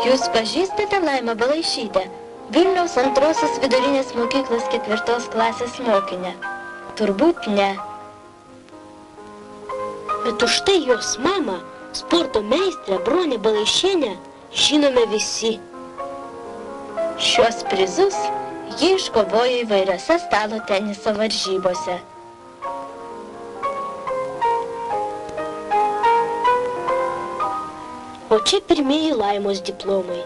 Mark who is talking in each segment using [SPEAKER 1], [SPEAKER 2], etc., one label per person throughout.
[SPEAKER 1] Jūs pažįstate Laimą Balaišytę, Vilniaus 2 vidurinės mokyklos 4 klasės mokinę? Turbūt ne.
[SPEAKER 2] Bet už tai jos mamą, sporto meistrę Bronę Balaišienę, žinome visi.
[SPEAKER 1] Šiuos prizus ji iškovojo įvairiose stalo teniso varžybose.
[SPEAKER 2] O čia pirmieji Laimos diplomai.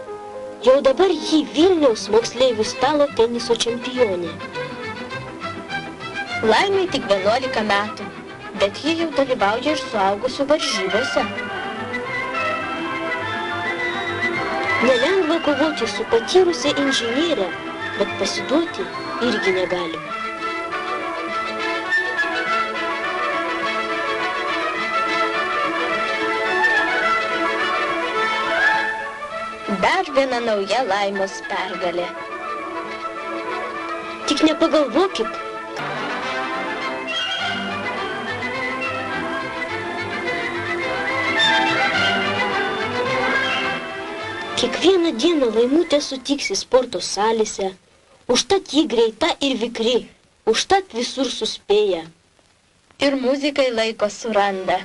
[SPEAKER 2] Jau dabar ji Vilniaus moksleivių stalo teniso čempionė.
[SPEAKER 1] Laimai tik 11 metų, bet ji jau dalyvauja ir suaugusių varžybose.
[SPEAKER 2] Nelengva kovoti su patyrusia inžinierė, bet pasiduoti irgi negalima.
[SPEAKER 1] Dar viena nauja Laimos pergalė.
[SPEAKER 2] Tik nepagalvokit, kiekvieną dieną Laimutė sutiksi sporto salėse, užtat ji greita ir vikri, užtat visur suspėja.
[SPEAKER 1] Ir muzikai laiko suranda.